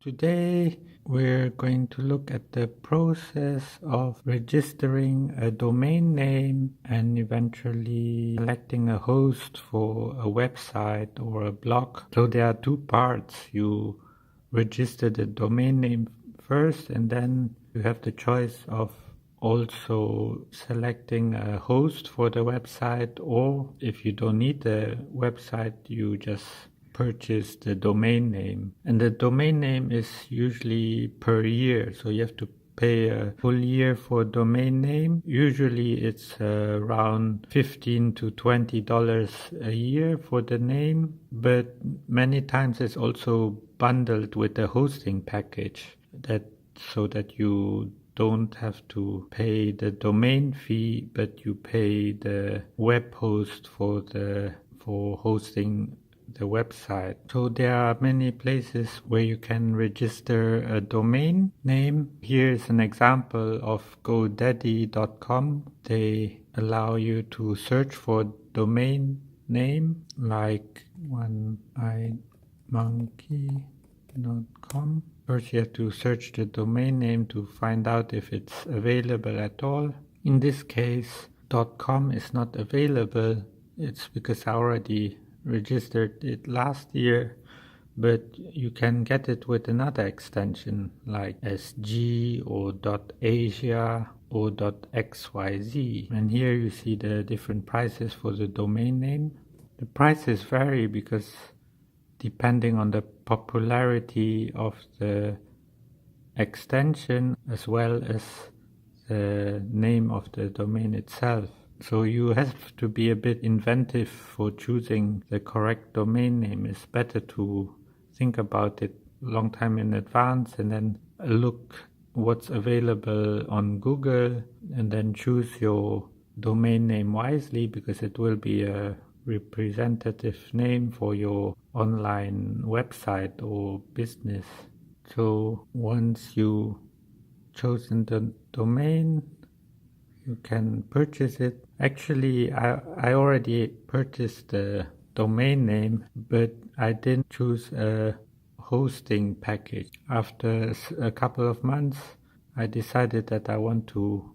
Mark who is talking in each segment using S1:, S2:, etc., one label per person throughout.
S1: Today we're going to look at the process of registering a domain name and eventually selecting a host for a website or a blog. So there are two parts. You register the domain name first, and then you have the choice of also selecting a host for the website, or if you don't need the website, you just purchase the domain name. And the domain name is usually per year, so you have to pay a full year for domain name. Usually it's around $15 to $20 a year for the name, but many times it's also bundled with a hosting package so that you don't have to pay the domain fee, but you pay the web host for hosting the website. So there are many places where you can register a domain name. Here's an example of GoDaddy.com. They allow you to search for domain name like oneeyemonkey.com. First you have to search the domain name to find out if it's available at all. In this case, .com is not available. It's because I already registered it last year, but you can get it with another extension like SG or .asia or .xyz. And here you see the different prices for the domain name. The prices vary because depending on the popularity of the extension as well as the name of the domain itself. So you have to be a bit inventive for choosing the correct domain name. It's better to think about it a long time in advance and then look what's available on Google and then choose your domain name wisely, because it will be a representative name for your online website or business. So once you chosen the domain, you can purchase it. Actually, I already purchased the domain name, but I didn't choose a hosting package. After a couple of months, I decided that I want to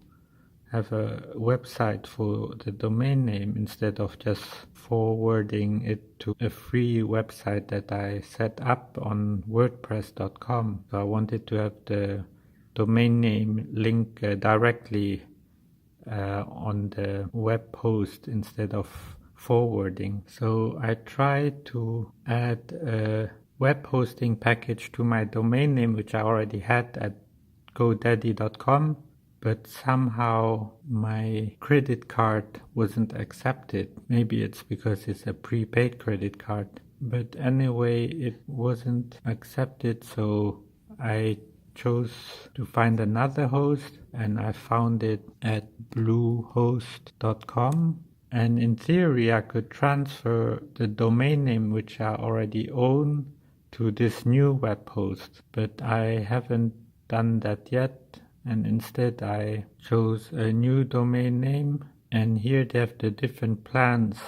S1: have a website for the domain name instead of just forwarding it to a free website that I set up on WordPress.com. So I wanted to have the domain name link directly on the web host instead of forwarding. So I tried to add a web hosting package to my domain name, which I already had at GoDaddy.com, but somehow my credit card wasn't accepted. Maybe it's because it's a prepaid credit card. But anyway, it wasn't accepted, so I chose to find another host, and I found it at bluehost.com. And in theory, I could transfer the domain name which I already own to this new web host, but I haven't done that yet, and instead I chose a new domain name. And here they have the different plans: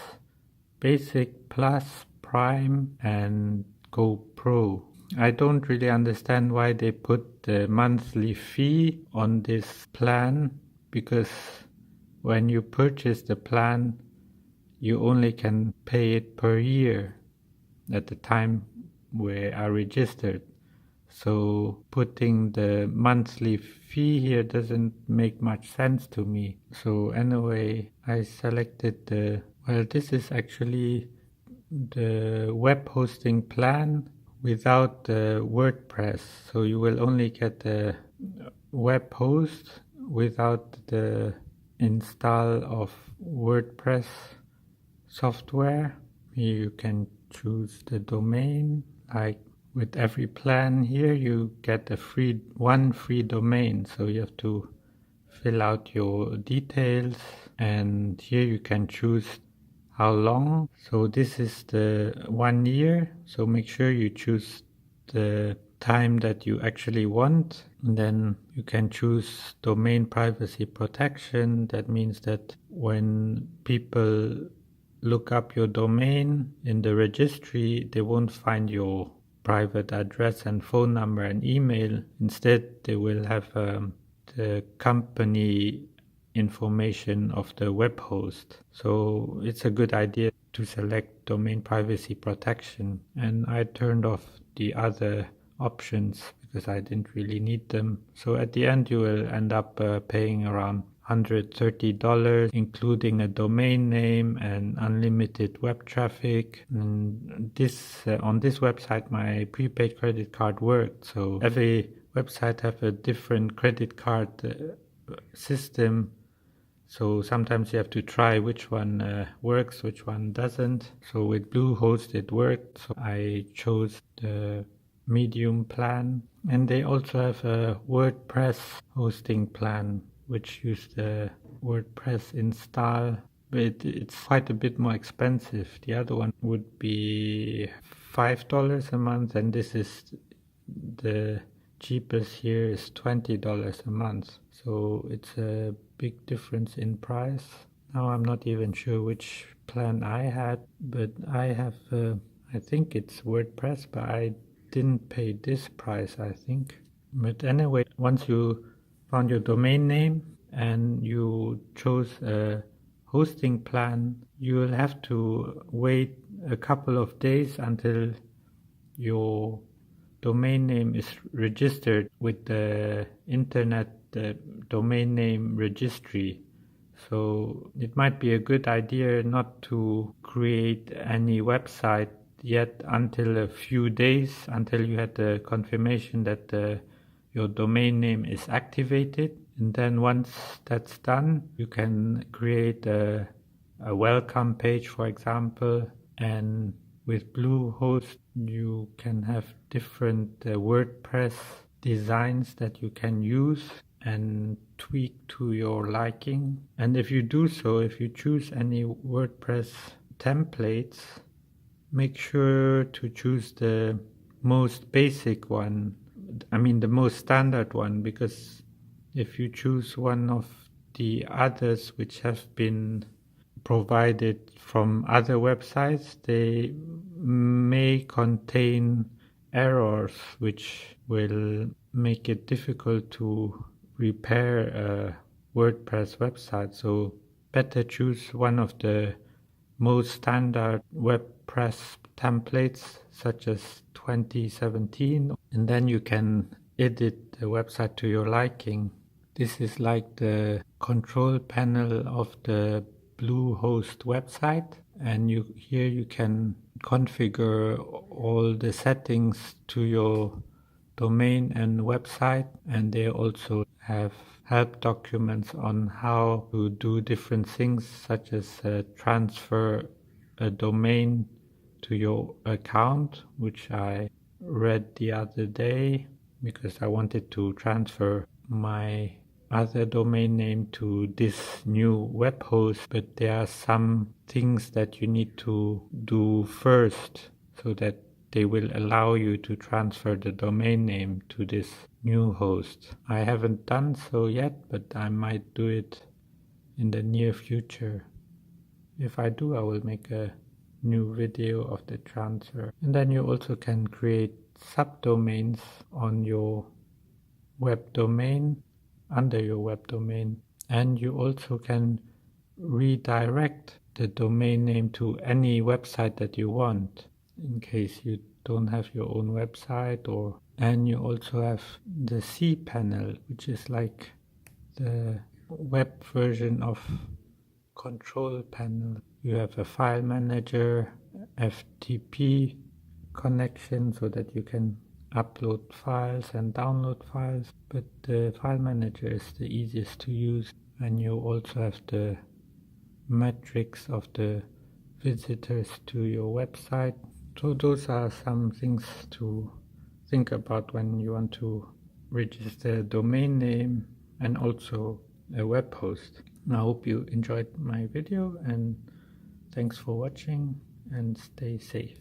S1: Basic, Plus, Prime, and Go Pro. I don't really understand why they put the monthly fee on this plan, because when you purchase the plan, you only can pay it per year at the time where I registered. So putting the monthly fee here doesn't make much sense to me. So anyway, I selected this is actually the web hosting plan without the WordPress. So you will only get the web host without the install of WordPress software. Here you can choose the domain. Like with every plan here, you get one free domain. So you have to fill out your details, and here you can choose how long. So this is the 1 year, so make sure you choose the time that you actually want. And then you can choose domain privacy protection. That means that when people look up your domain in the registry, they won't find your private address and phone number and email. Instead, they will have the company information of the web host. So it's a good idea to select domain privacy protection, and I turned off the other options because I didn't really need them. So at the end you will end up paying around $130, including a domain name and unlimited web traffic. And this on this website my prepaid credit card worked. So every website have a different credit card system. So sometimes you have to try which one works, which one doesn't. So with Bluehost it worked. So I chose the medium plan. And they also have a WordPress hosting plan, which use the WordPress install. But it's quite a bit more expensive. The other one would be $5 a month, and this is the cheapest here is $20 a month. So it's a big difference in price. Now I'm not even sure which plan I had, but I have I think it's WordPress, but I didn't pay this price, I think. But anyway, once you found your domain name and you chose a hosting plan, you will have to wait a couple of days until your domain name is registered with the internet domain name registry. So it might be a good idea not to create any website yet until a few days, until you had the confirmation that your domain name is activated. And then once that's done, you can create a welcome page, for example, and with Bluehost you can have different WordPress designs that you can use and tweak to your liking. And if you do so, if you choose any WordPress templates, make sure to choose the most basic one, the most standard one, because if you choose one of the others which have been provided from other websites, they may contain errors which will make it difficult to repair a WordPress website. So better choose one of the most standard WordPress templates, such as 2017, and then you can edit the website to your liking. This is like the control panel of the Bluehost website, and here you can configure all the settings to your domain and website, and they also have help documents on how to do different things, such as transfer a domain to your account, which I read the other day because I wanted to transfer my other domain name to this new web host, but there are some things that you need to do first so that they will allow you to transfer the domain name to this new host. I haven't done so yet, but I might do it in the near future. If I do, I will make a new video of the transfer. And then you also can create subdomains on your web domain, under your web domain, and you also can redirect the domain name to any website that you want in case you don't have your own website. And you also have the cPanel, which is like the web version of control panel. You have a file manager, FTP connection, so that you can upload files and download files, but the file manager is the easiest to use. And you also have the metrics of the visitors to your website. So those are some things to think about when you want to register a domain name and also a web host. I hope you enjoyed my video, and thanks for watching, and stay safe.